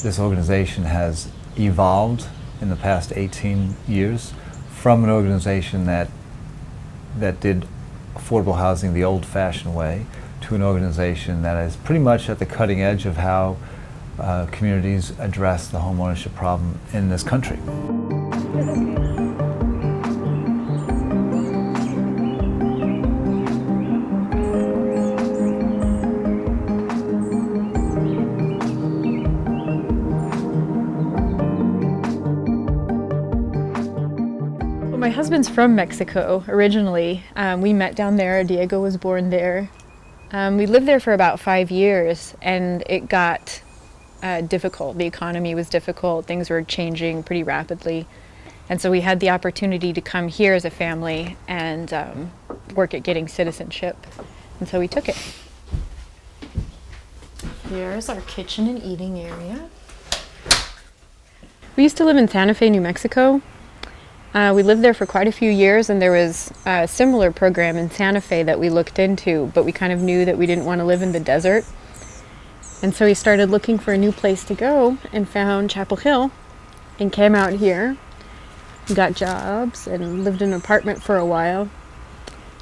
this organization has evolved in the past 18 years from an organization that did affordable housing the old-fashioned way to an organization that is pretty much at the cutting edge of how communities address the homeownership problem in this country. My husband's from Mexico originally. We met down there. Diego was born there. We lived there for about 5 years, and it got difficult. The economy was difficult. Things were changing pretty rapidly. And so we had the opportunity to come here as a family and work at getting citizenship. And so we took it. Here's our kitchen and eating area. We used to live in Santa Fe, New Mexico. We lived there for quite a few years, and there was a similar program in Santa Fe that we looked into, but we kind of knew that we didn't want to live in the desert. And so we started looking for a new place to go and found Chapel Hill and came out here, got jobs, and lived in an apartment for a while.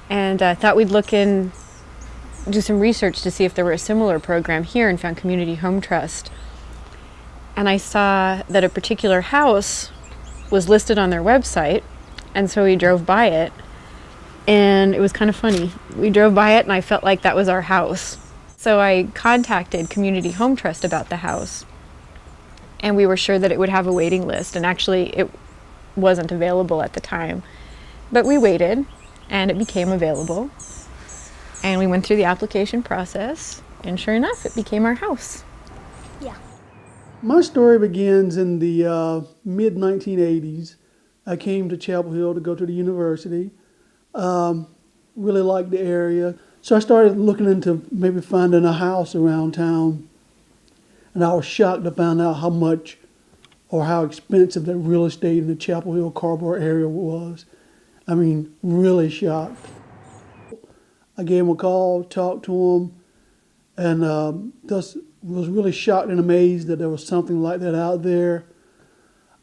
And I thought we'd do some research to see if there were a similar program here, and found Community Home Trust. And I saw that a particular house was listed on their website, and so we drove by it, and it was kind of funny. We drove by it and I felt like that was our house. So I contacted Community Home Trust about the house, and we were sure that it would have a waiting list, and actually it wasn't available at the time. But we waited, and it became available, and we went through the application process, and sure enough, it became our house. Yeah. My story begins in the mid-1980s. I came to Chapel Hill to go to the university. Really liked the area. So I started looking into maybe finding a house around town. And I was shocked to find out how much or how expensive that real estate in the Chapel Hill, Carborough area was. I mean, really shocked. I gave him a call, talked to him, and just was really shocked and amazed that there was something like that out there.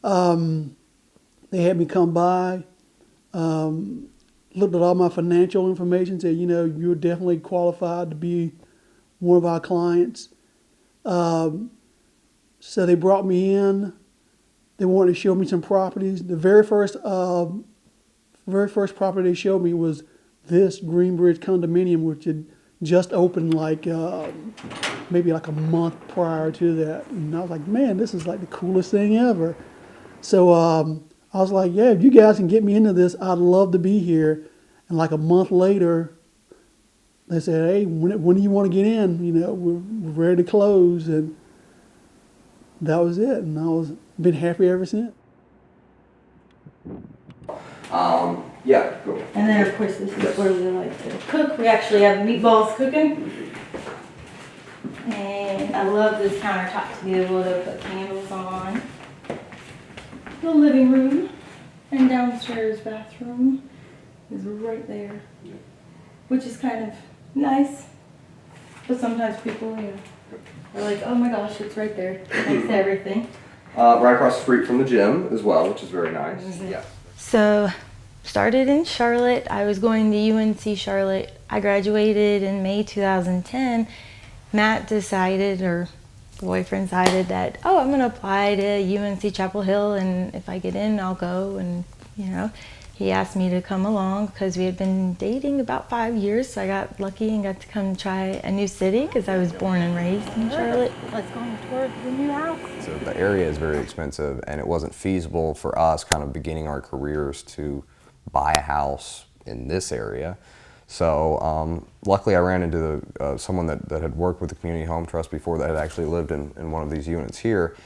They had me come by, looked at all my financial information, said, you're definitely qualified to be one of our clients. So they brought me in. They wanted to show me some properties. The very first property they showed me was this Greenbridge condominium, which had just opened maybe a month prior to that. And I was like, man, this is like the coolest thing ever. So I was like, yeah, if you guys can get me into this, I'd love to be here. And like a month later, they said, hey, when do you want to get in? We're ready to close. And that was it. And been happy ever since. Yeah, cool. And then of course this is where we like to cook. We actually have meatballs cooking. And I love this countertop to be able to put candles on. The living room and downstairs bathroom is right there, which is kind of nice. But sometimes people, are like, oh my gosh, it's right there. Thanks to everything. Right across the street from the gym as well, which is very nice. Mm-hmm. Yeah. So, started in Charlotte. I was going to UNC Charlotte. I graduated in May 2010. Matt decided, or the boyfriend decided that, I'm going to apply to UNC Chapel Hill, and if I get in, I'll go. And, he asked me to come along because we had been dating about 5 years, so I got lucky and got to come try a new city because I was born and raised in Charlotte. Let's go on a tour of the new house. So the area is very expensive, and it wasn't feasible for us kind of beginning our careers to buy a house in this area. So luckily I ran into someone that had worked with the Community Home Trust before, that had actually lived in one of these units here.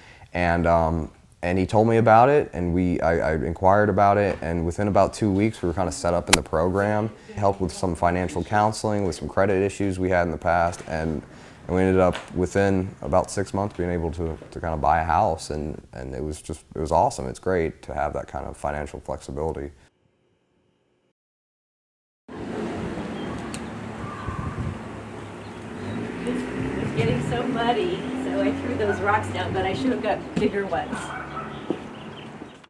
And he told me about it, and I inquired about it, and within about 2 weeks we were kind of set up in the program. Helped with some financial counseling, with some credit issues we had in the past, and we ended up within about 6 months being able to kind of buy a house, and it was awesome. It's great to have that kind of financial flexibility. It's getting so so muddy, so I threw those rocks down, but I should have got bigger ones.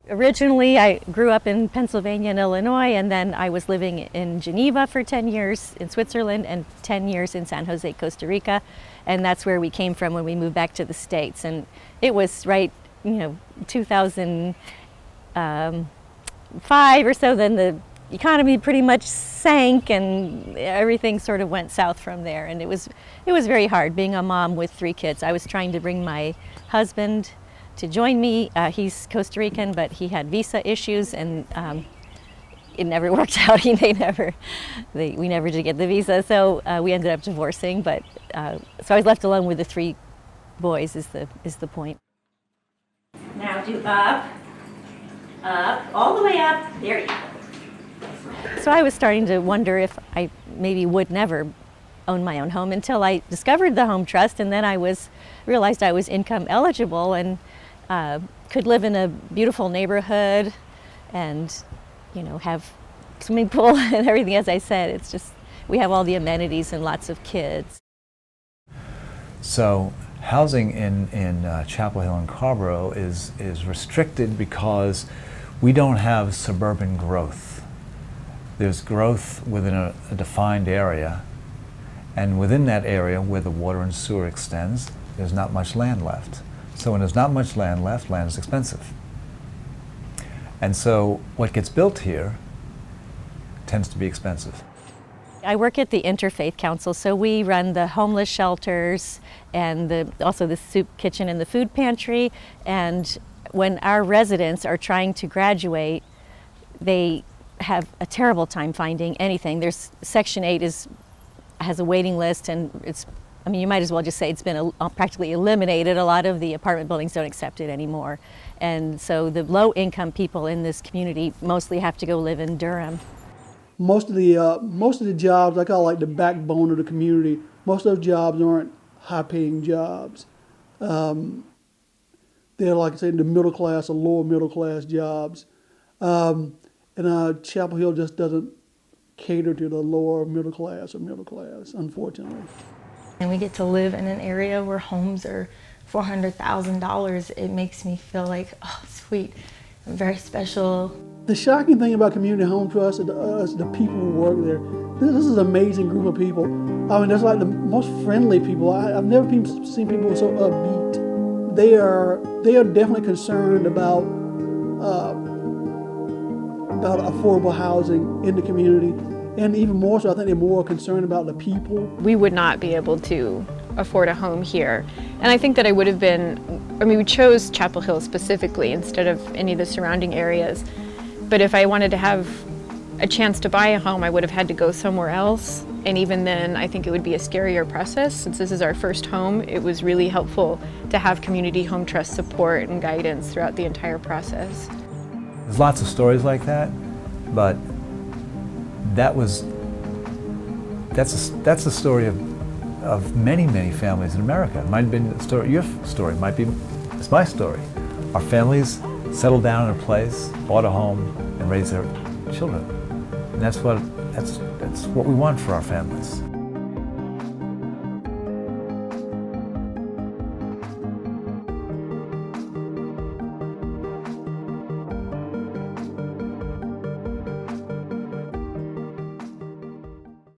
Originally, I grew up in Pennsylvania and Illinois, and then I was living in Geneva for 10 years, in Switzerland, and 10 years in San Jose, Costa Rica. And that's where we came from when we moved back to the States. And it was 2005 or so, then the economy pretty much sank and everything sort of went south from there. And it was very hard being a mom with 3 kids. I was trying to bring my husband to join me. He's Costa Rican, but he had visa issues, and it never worked out. We never did get the visa, so we ended up divorcing. But so I was left alone with the 3 boys. Is the point? Now do up, all the way up. There you go. So I was starting to wonder if I maybe would never own my own home until I discovered the Home Trust, and then realized I was income eligible and could live in a beautiful neighborhood and have swimming pool and everything. As I said, it's just we have all the amenities and lots of kids. So housing in Chapel Hill and Carrboro is restricted because we don't have suburban growth. There's growth within a defined area, and within that area where the water and sewer extends, there's not much land left. So when there's not much land left, land is expensive. And so what gets built here tends to be expensive. I work at the Interfaith Council, so we run the homeless shelters and also the soup kitchen and the food pantry. And when our residents are trying to graduate, they have a terrible time finding anything. There's Section 8 has a waiting list, and you might as well just say it's been practically eliminated. A lot of the apartment buildings don't accept it anymore. And so the low-income people in this community mostly have to go live in Durham. Most of the jobs, I call like the backbone of the community, most of those jobs aren't high-paying jobs. They're, like I said, the middle class or lower middle class jobs. And Chapel Hill just doesn't cater to the lower middle class, unfortunately. And we get to live in an area where homes are $400,000. It makes me feel like, oh, sweet, very special. The shocking thing about Community Home Trust is the people who work there. This is an amazing group of people. I mean, they're like the most friendly people. I've never seen people so upbeat. They are definitely concerned about affordable housing in the community. And even more so, I think they're more concerned about the people. We would not be able to afford a home here. And I think that I would have been, we chose Chapel Hill specifically instead of any of the surrounding areas. But if I wanted to have a chance to buy a home, I would have had to go somewhere else. And even then, I think it would be a scarier process. Since this is our first home, it was really helpful to have Community Home Trust support and guidance throughout the entire process. There's lots of stories like that, but that's the story of many families in America. It might have been the story, your story it's my story. Our families settled down in a place, bought a home, and raised their children. And that's what we want for our families.